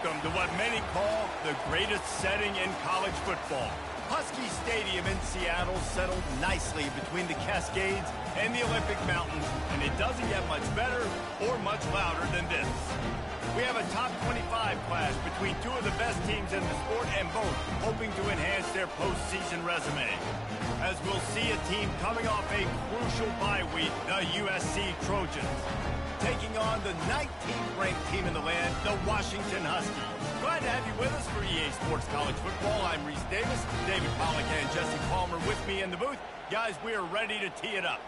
welcome to what many call the greatest setting in college football. Husky Stadium in Seattle settled nicely between the Cascades and the Olympic Mountains, and it doesn't get much better or much louder than this. We have a top 25 class between two of the best teams in the sport, and both hoping to enhance their postseason resume. As we'll see a team coming off a crucial bye week, the USC Trojans, taking on the 19th ranked team in the land, the Washington Huskies. Glad to have you with us for EA Sports College Football. I'm Reese Davis, David Pollack and Jesse Palmer with me in the booth. Guys, we are ready to tee it up.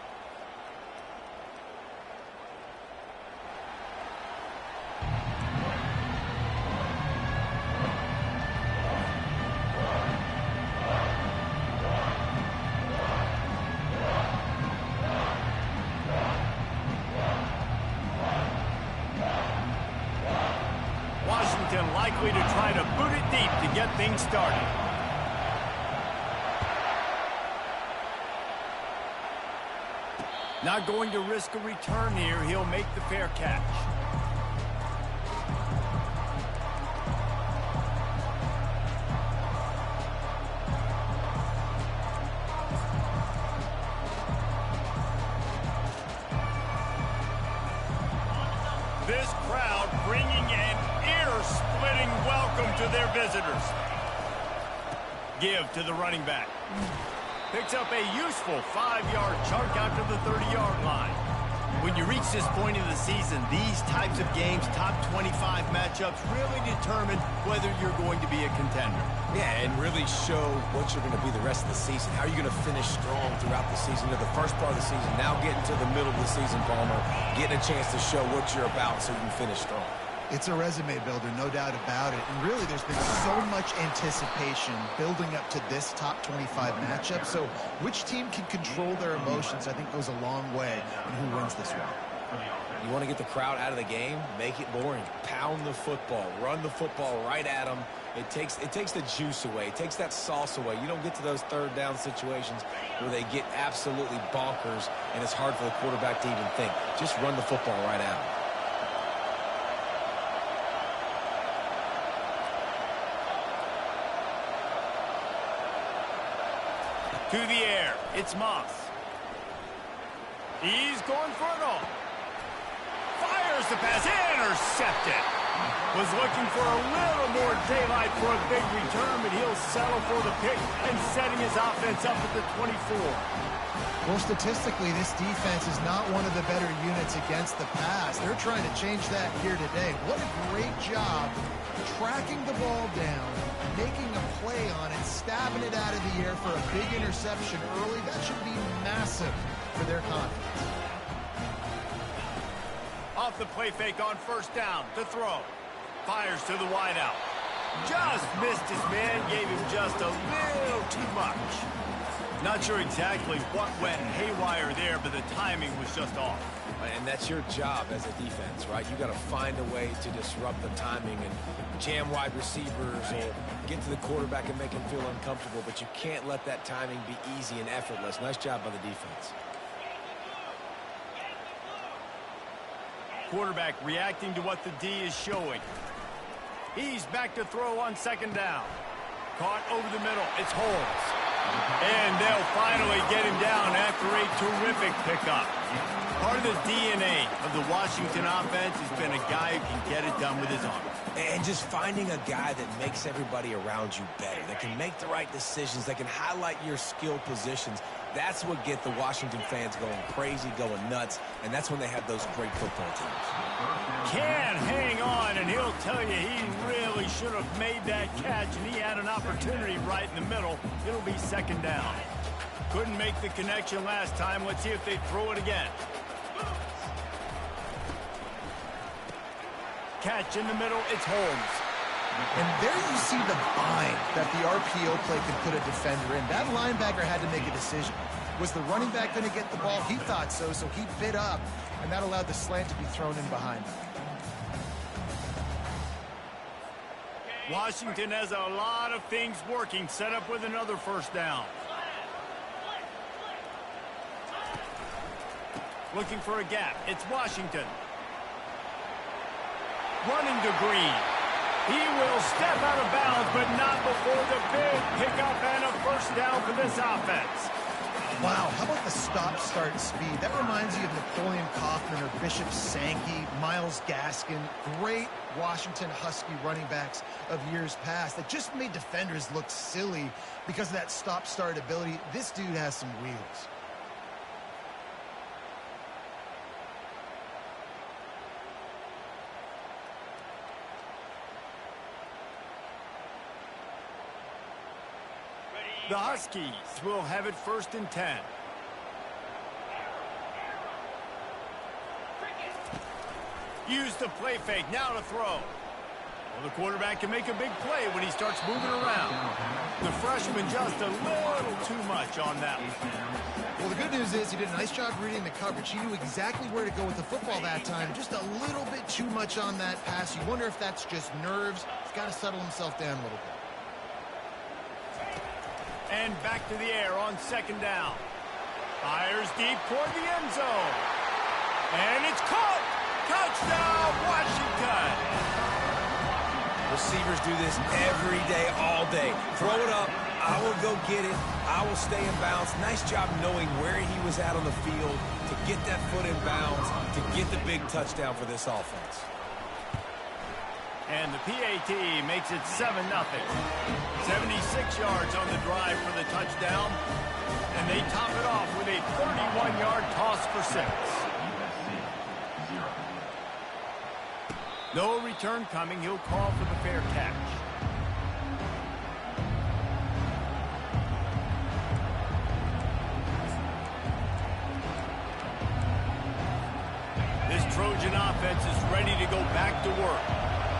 Likely to try to boot it deep to get things started. Not going to risk a return here. He'll make the fair catch. This crowd bringing an ear-splitting welcome to their visitors. Give to the running back. Picks up a useful 5-yard chunk out to the 30-yard line. When you reach this point in the season, these types of games, top 25 matchups, really determine whether you're going to be a contender. Yeah, and really show what you're going to be the rest of the season. How are you going to finish strong throughout the season? To the first part of the season, now getting to the middle of the season, Palmer, getting a chance to show what you're about so you can finish strong. It's a resume builder, no doubt about it. And really, there's been so much anticipation building up to this top 25 matchup. So which team can control their emotions, I think, goes a long way in who wins this one. You want to get the crowd out of the game? Make it boring. Pound the football. Run the football right at them. It takes the juice away. It takes that sauce away. You don't get to those third down situations where they get absolutely bonkers, and it's hard for the quarterback to even think. Just run the football right at them. To the air, it's Moss. He's going for it all. Fires the pass, intercepted. Was looking for a little more daylight for a big return, but he'll settle for the pick and setting his offense up at the 24. Well, statistically, this defense is not one of the better units against the pass. They're trying to change that here today. What a great job tracking the ball down, making a play on it, stabbing it out of the air for a big interception early. That should be massive for their confidence. Off the play fake on first down to throw. Fires to the wideout. Just missed his man, gave him just a little too much. Not sure exactly what went haywire there, but the timing was just off. And that's your job as a defense, right? You got to find a way to disrupt the timing and jam wide receivers or get to the quarterback and make him feel uncomfortable, but you can't let that timing be easy and effortless. Nice job by the defense. Quarterback reacting to what the D is showing. He's back to throw on second down. Caught over the middle. It's Holmes. And they'll finally get him down after a terrific pickup. Part of the DNA of the Washington offense has been a guy who can get it done with his arm. And just finding a guy that makes everybody around you better, that can make the right decisions, that can highlight your skill positions. That's what gets the Washington fans going crazy, going nuts, and that's when they have those great football teams. Can hang on, and he'll tell you he really should have made that catch, and he had an opportunity right in the middle. It'll be second down. Couldn't make the connection last time. Let's see if they throw it again. Catch in the middle, it's Holmes. And there you see the bind that the RPO play can put a defender in. That linebacker had to make a decision. Was the running back going to get the ball? He thought so, so he bit up, and that allowed the slant to be thrown in behind him. Washington has a lot of things working, set up with another first down. Looking for a gap, it's Washington. Running to Green. He will step out of bounds, but not before the big pickup and a first down for this offense. Wow, how about the stop-start speed? That reminds you of Napoleon Kaufman or Bishop Sankey, Myles Gaskin, great Washington Husky running backs of years past that just made defenders look silly because of that stop-start ability. This dude has some wheels. The Huskies will have it 1st and 10. Use the play fake, now to throw. Well, the quarterback can make a big play when he starts moving around. The freshman just a little too much on that one. Well, the good news is he did a nice job reading the coverage. He knew exactly where to go with the football that time. Just a little bit too much on that pass. You wonder if that's just nerves. He's got to settle himself down a little bit. And back to the air on 2nd down. Fires deep toward the end zone. And it's caught. Touchdown, Washington. Receivers do this every day, all day. Throw it up. I will go get it. I will stay in bounds. Nice job knowing where he was at on the field to get that foot in bounds, to get the big touchdown for this offense. And the PAT makes it 7-0. 76 yards on the drive for the touchdown. And they top it off with a 31-yard toss for 6. No return coming. He'll call for the fair catch. This Trojan offense is ready to go back to work.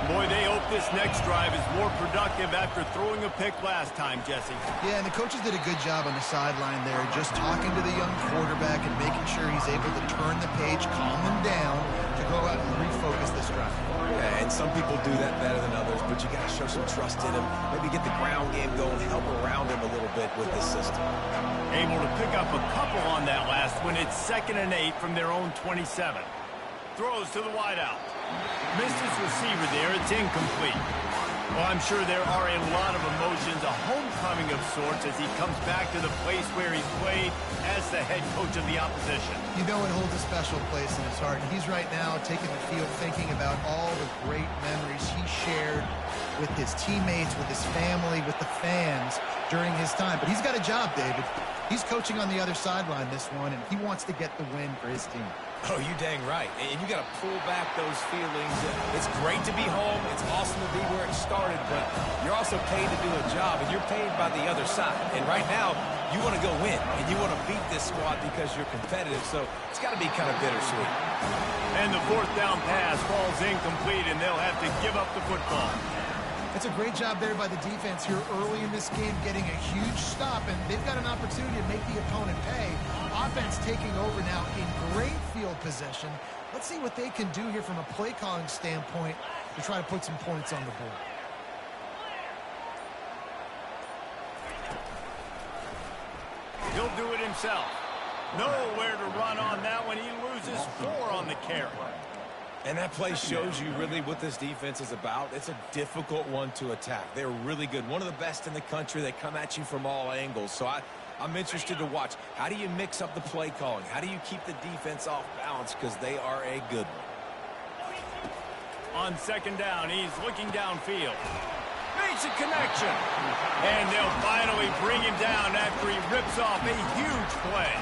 Boy, they hope this next drive is more productive after throwing a pick last time, Jesse. Yeah, and the coaches did a good job on the sideline there, just talking to the young quarterback and making sure he's able to turn the page, calm him down, to go out and refocus this drive. Yeah, and some people do that better than others, but you got to show some trust in him. Maybe get the ground game going, help around him a little bit with this system. Able to pick up a couple on that last one. It's 2nd and 8 from their own 27. Throws to the wideout. Missed his receiver there. It's incomplete. Well, I'm sure there are a lot of emotions, a homecoming of sorts, as he comes back to the place where he played as the head coach of the opposition. You know it holds a special place in his heart. He's right now taking the field thinking about all the great memories he shared with his teammates, with his family, with the fans during his time. But he's got a job, David. He's coaching on the other sideline this one, and he wants to get the win for his team. Oh, you dang right. And you got to pull back those feelings. It's great to be home. It's awesome to be where it started, but you're also paid to do a job, and you're paid by the other side. And right now, you want to go win, and you want to beat this squad because you're competitive, so it's got to be kind of bittersweet. And the 4th down pass falls incomplete, and they'll have to give up the football. It's a great job there by the defense here early in this game, getting a huge stop, and they've got an opportunity to make the opponent pay. Offense taking over now in great field possession. Let's see what they can do here from a play calling standpoint to try to put some points on the board. He'll do it himself. Nowhere to run on that one. He loses 4 on the carry. And that play shows you really what this defense is about. It's a difficult one to attack. They're really good. One of the best in the country. They come at you from all angles. So I'm interested to watch. How do you mix up the play calling? How do you keep the defense off balance? Because they are a good one. On 2nd down, he's looking downfield. Makes a connection. And they'll finally bring him down after he rips off a huge play.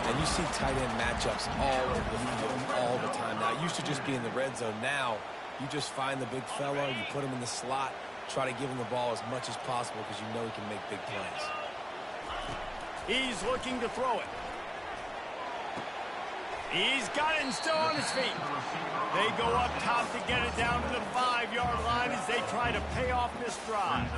And you see tight end matchups all over the field all the time. Now, it used to just be in the red zone. Now, you just find the big fella, you put him in the slot, try to give him the ball as much as possible because you know he can make big plays. He's looking to throw it. He's got it and still on his feet. They go up top to get it down to the 5-yard line as they try to pay off this drive.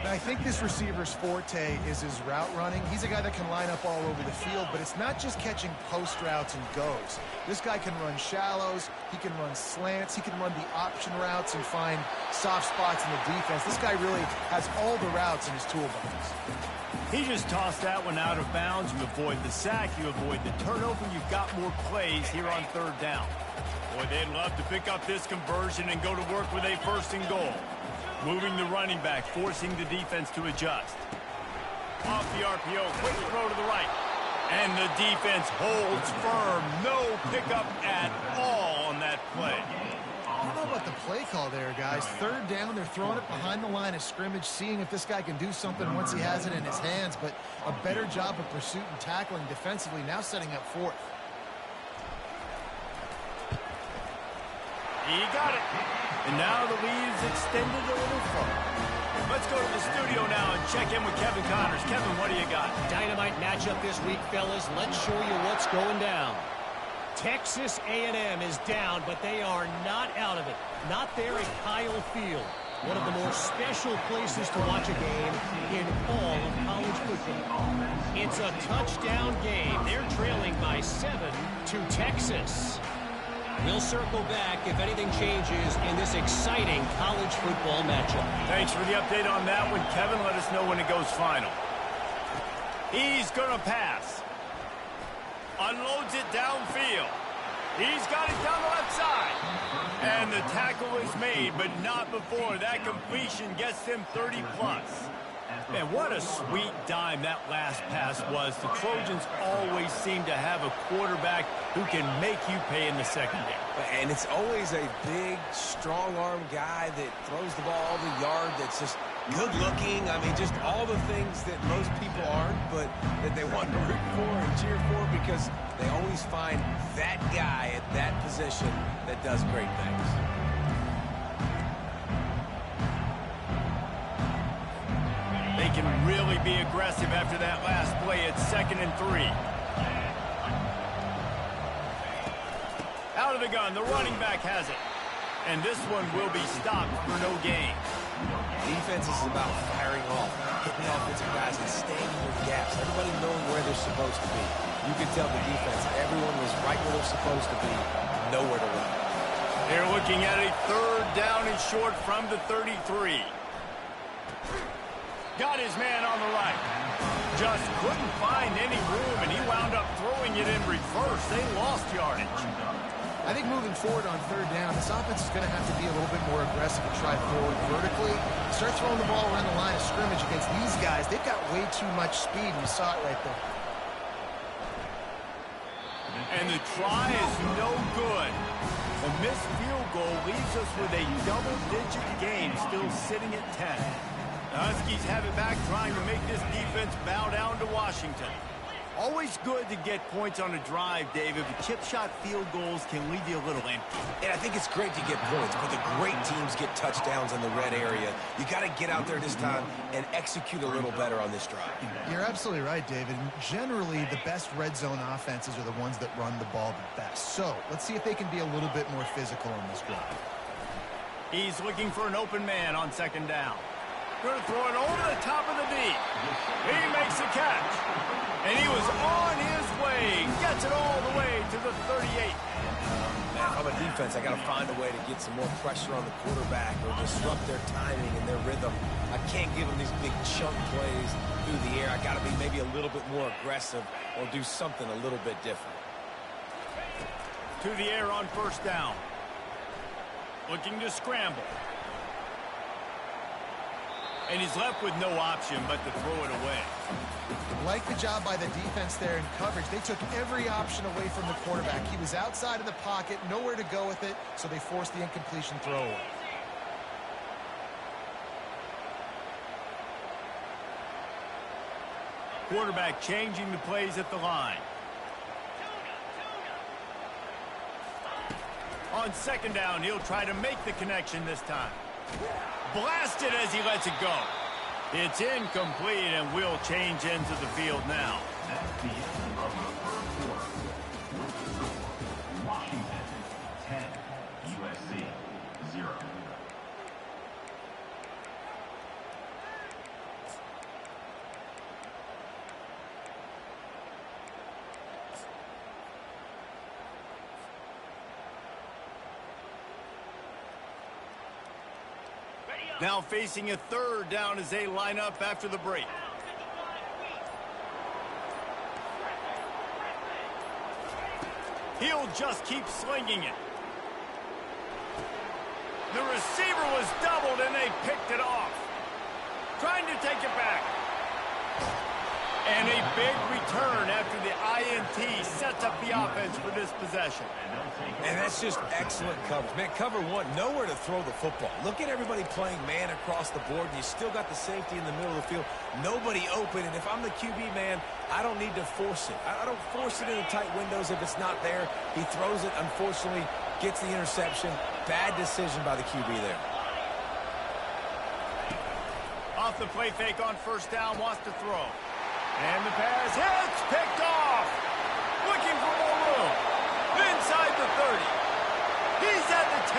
I think this receiver's forte is his route running. He's a guy that can line up all over the field, but it's not just catching post routes and goes. This guy can run shallows, he can run slants, he can run the option routes and find soft spots in the defense. This guy really has all the routes in his toolbox. He just tossed that one out of bounds. You avoid the sack, you avoid the turnover. You've got more plays here on 3rd down. Boy, they'd love to pick up this conversion and go to work with a first and goal. Moving the running back, forcing the defense to adjust. Off the RPO, quick throw to the right. And the defense holds firm. No pickup at all on that play. I don't know about the play call there, guys. Third down, they're throwing it behind the line of scrimmage, seeing if this guy can do something once he has it in his hands, but a better job of pursuit and tackling defensively, now setting up fourth. He got it. And now the lead is extended a little further. Let's go to the studio now and check in with Kevin Connors. Kevin, what do you got? Dynamite matchup this week, fellas. Let's show you what's going down. Texas A&M is down, but they are not out of it. Not there at Kyle Field. One of the more special places to watch a game in all of college football. It's a touchdown game. They're trailing by 7 to Texas. We'll circle back if anything changes in this exciting college football matchup. Thanks for the update on that one, Kevin. Let us know when it goes final. He's going to pass. Unloads it downfield. He's got it down the left side. And the tackle is made, but not before that completion gets him 30-plus. Man, what a sweet dime that last pass was. The Trojans always seem to have a quarterback who can make you pay in the secondary. And it's always a big, strong-arm guy that throws the ball all the yard, that's just good-looking. I mean, just all the things that most people aren't, but that they want to root for and cheer for because they always find that guy at that position that does great things. They can really be aggressive after that last play. It's 2nd and 3. Out of the gun, the running back has it. And this one will be stopped for no gain. Defense is about firing off, hitting the offensive guys, and staying in their gaps. Everybody knowing where they're supposed to be. You can tell the defense, everyone was right where they're supposed to be, nowhere to run. They're looking at a 3rd down and short from the 33. Got his man on the right. Just couldn't find any room, and he wound up throwing it in reverse. They lost yardage. I think moving forward on 3rd down, this offense is going to have to be a little bit more aggressive and try forward vertically. Start throwing the ball around the line of scrimmage against these guys. They've got way too much speed, and you saw it right there. And the try is no good. A missed field goal leaves us with a double-digit game, still sitting at 10. The Huskies have it back, trying to make this defense bow down to Washington. Always good to get points on a drive, David, but chip shot field goals can leave you a little empty. And I think it's great to get points, but the great teams get touchdowns in the red area. You got to get out there this time and execute a little better on this drive. You're absolutely right, David. Generally, the best red zone offenses are the ones that run the ball the best. So let's see if they can be a little bit more physical on this drive. He's looking for an open man on 2nd down. Going to throw it over the top of the D. He makes the catch. And he was on his way. Gets it all the way to the 38. Now, if I'm a defense, I got to find a way to get some more pressure on the quarterback or disrupt their timing and their rhythm. I can't give them these big chunk plays through the air. I got to be maybe a little bit more aggressive or do something a little bit different. To the air on 1st down. Looking to scramble. And he's left with no option but to throw it away. Like the job by the defense there in coverage. They took every option away from the quarterback. He was outside of the pocket, nowhere to go with it, so they forced the incompletion throwaway. Quarterback changing the plays at the line. On 2nd down, he'll try to make the connection this time. Blasted as he lets it go. It's incomplete, and we'll change ends of the field now. That's the end of the first quarter. Washington 10, USC 0. Now facing a 3rd down as they line up after the break. He'll just keep slinging it. receiver was doubled, and they picked it off. Trying to take it back. And a big return after the INT sets up the offense for this possession. And that's just excellent coverage. Man, cover one, nowhere to throw the football. Look at everybody playing man across the board, and you still got the safety in the middle of the field. Nobody open, and if I'm the QB, man, I don't need to force it. I don't force it into tight windows if it's not there. He throws it, unfortunately, gets the interception. Bad decision by the QB there. Off the play fake on first down, wants to throw. And the pass hits, picked off. Looking for more room. Inside the 30. He's at the 10.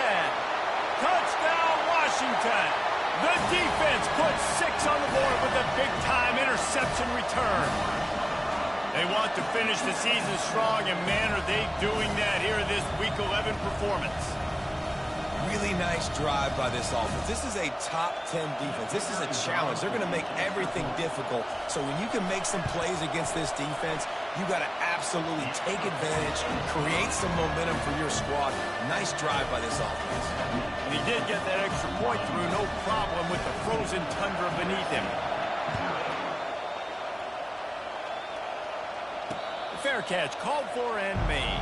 Touchdown, Washington. The defense puts 6 on the board with a big-time interception return. They want to finish the season strong, and man, are they doing that here in this Week 11 performance. Really nice drive by this offense. This is a top 10 defense. This is a challenge. They're going to make everything difficult. So when you can make some plays against this defense, you got to absolutely take advantage, create some momentum for your squad. Nice drive by this offense. And he did get that extra point through, no problem with the frozen tundra beneath him. Fair catch, called for and made.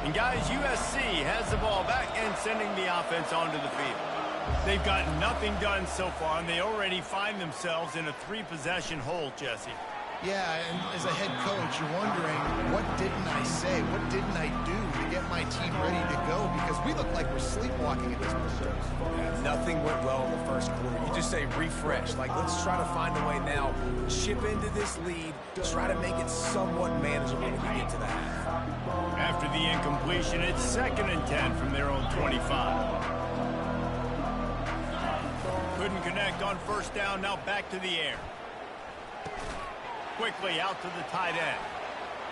And guys, USC has the ball back and sending the offense onto the field. They've got nothing done so far, and they already find themselves in a 3-possession hole, Jesse. Yeah, and as a head coach, you're wondering, what didn't I say? What didn't I do to get my team ready to go? Because we look like we're sleepwalking at this point. Yeah, nothing went well in the first quarter. You just say refresh. Like, let's try to find a way now. Chip into this lead. Try to make it somewhat manageable when you get to the half. After the incompletion, it's 2nd and 10 from their own 25. Couldn't connect on first down, now back to the air. Quickly out to the tight end.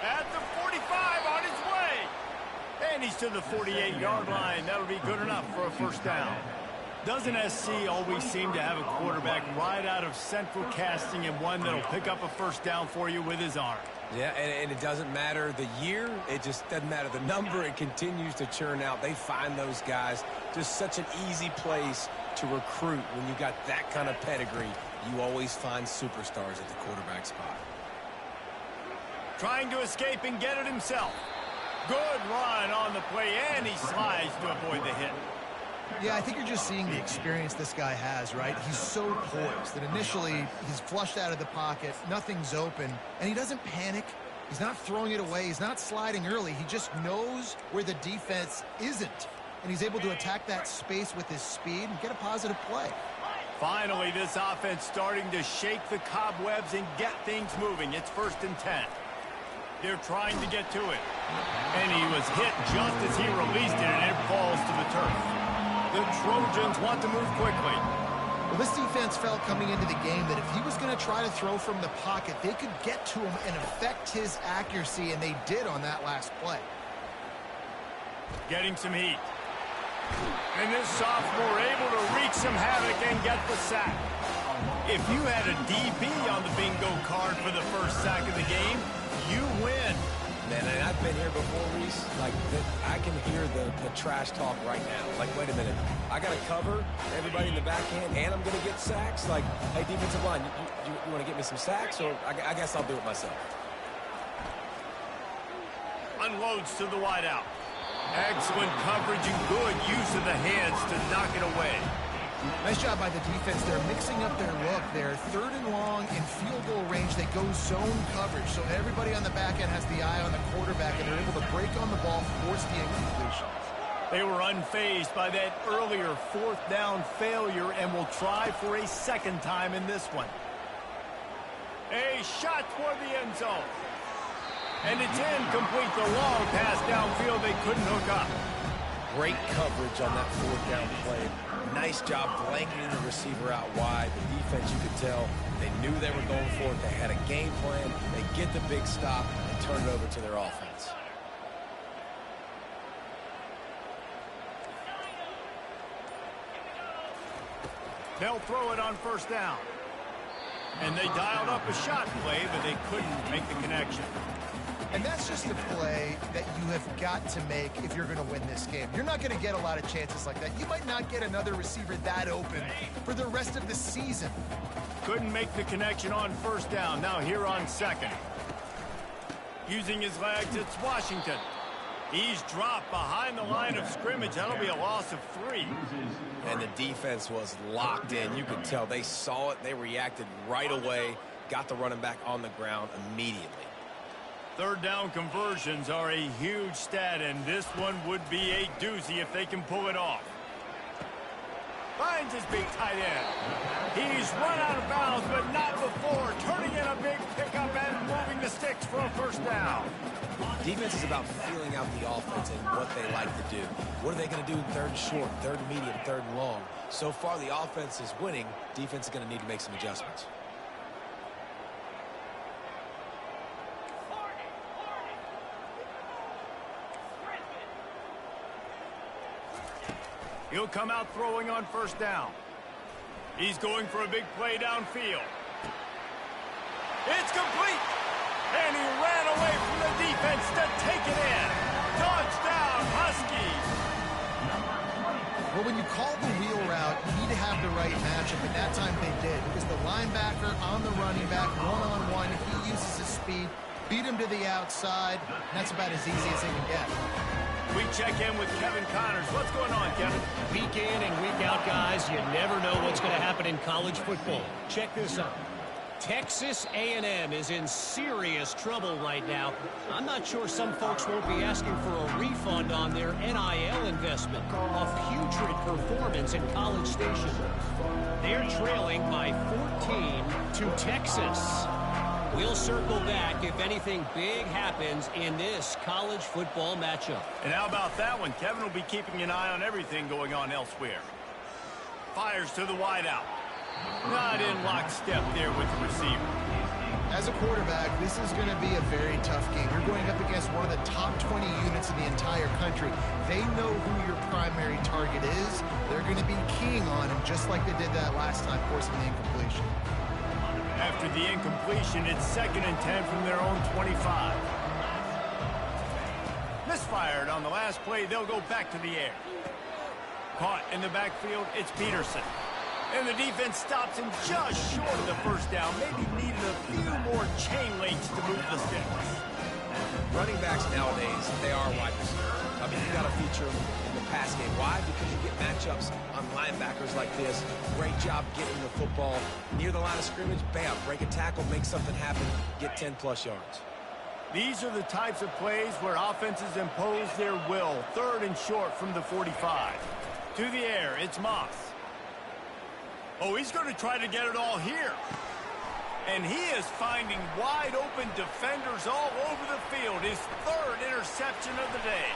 At the 45 on his way. And he's to the 48-yard line. That'll be good enough for a first down. Doesn't SC always seem to have a quarterback right out of central casting and one that'll pick up a first down for you with his arm? Yeah, and it doesn't matter the year. It just doesn't matter the number. It continues to churn out. They find those guys. Just such an easy place to recruit when you got that kind of pedigree. You always find superstars at the quarterback spot. Trying to escape and get it himself. Good run on the play, and he slides to avoid the hit. Yeah, I think you're just seeing the experience this guy has, right? He's so poised that initially he's flushed out of the pocket, nothing's open, and he doesn't panic. He's not throwing it away. He's not sliding early. He just knows where the defense isn't, and he's able to attack that space with his speed and get a positive play. Finally, this offense starting to shake the cobwebs and get things moving. It's 1st and 10. They're trying to get to it. And he was hit just as he released it, and it falls to the turf. The Trojans want to move quickly. Well, this defense felt coming into the game that if he was going to try to throw from the pocket, they could get to him and affect his accuracy, and they did on that last play. Getting some heat. And this sophomore able to wreak some havoc and get the sack. If you had a DB on the bingo card for the first sack of the game, you win. Man, and I've been here before, Reese. Like, I can hear the trash talk right now. Like, wait a minute. I got to cover everybody in the backhand, and I'm going to get sacks? Like, hey, defensive line, you want to get me some sacks? Or I guess I'll do it myself. Unloads to the wideout. Excellent coverage and good use of the hands to knock it away. Nice job by the defense. They're mixing up their look. They're 3rd and long in field goal range. They go zone coverage, so everybody on the back end has the eye on the quarterback, and they're able to break on the ball, force the incompletion. They were unfazed by that earlier 4th down failure and will try for a 2nd time in this one. A shot toward the end zone. And it's incomplete. The long pass downfield, they couldn't hook up. Great coverage on that 4th down play. Nice job blanketing the receiver out wide. The defense, you could tell, they knew they were going for it. They had a game plan. They get the big stop and turn it over to their offense. They'll throw it on first down. And they dialed up a shot play, but they couldn't make the connection. And that's just a play that you have got to make if you're going to win this game. You're not going to get a lot of chances like that. You might not get another receiver that open for the rest of the season. Couldn't make the connection on first down. Now here on second. Using his legs, it's Washington. He's dropped behind the line of scrimmage. That'll be a loss of 3. And the defense was locked in. You could tell they saw it. They reacted right away. Got the running back on the ground immediately. Third down conversions are a huge stat, and this one would be a doozy if they can pull it off. Finds his big tight end. He's run out of bounds, but not before. Turning in a big pickup and moving the sticks for a first down. Defense is about feeling out the offense and what they like to do. What are they going to do in third and short, third and medium, third and long? So far, the offense is winning. Defense is going to need to make some adjustments. He'll come out throwing on first down. He's going for a big play downfield. It's complete. And he ran away from the defense to take it in. Touchdown, Huskies. Well, when you call the wheel route, you need to have the right matchup, and that time they did, because the linebacker on the running back, one-on-one, he uses his speed, beat him to the outside, and that's about as easy as they can get. We check in with Kevin Connors. What's going on, Kevin? Week in and week out, guys, you never know what's going to happen in college football. Check this out. Texas A&M is in serious trouble right now. I'm not sure some folks won't be asking for a refund on their NIL investment. A putrid performance in College Station. They're trailing by 14 to Texas. We'll circle back if anything big happens in this college football matchup. And how about that one? Kevin will be keeping an eye on everything going on elsewhere. Fires to the wideout. Not in lockstep there with the receiver. As a quarterback, this is going to be a very tough game. You're going up against one of the top 20 units in the entire country. They know who your primary target is. They're going to be keying on him just like they did that last time, forcing the incompletion. After the incompletion, it's 2nd and 10 from their own 25. Misfired on the last play. They'll go back to the air. Caught in the backfield, it's Peterson. And the defense stops him just short of the first down. Maybe needed a few more chain links to move the sticks. Running backs nowadays, they are wide receivers. I mean, you got to feature them in the pass game. Why? Because you get matchups on linebackers like this. Great job getting the football near the line of scrimmage. Bam, break a tackle, make something happen, get 10-plus yards. These are the types of plays where offenses impose their will. 3rd and short from the 45. To the air, it's Moss. Oh, he's going to try to get it all here. And he is finding wide open defenders all over the field. His 3rd interception of the day.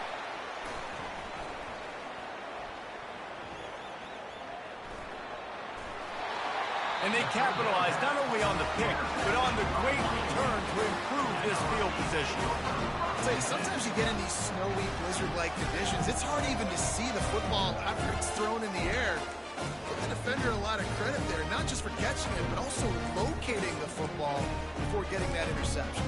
And they capitalize not only on the pick, but on the great return to improve this field position. I'll tell you, sometimes you get in these snowy, blizzard-like conditions, it's hard even to see the football after it's thrown in the air. Give the defender a lot of credit there, not just for catching it, but also locating the football before getting that interception.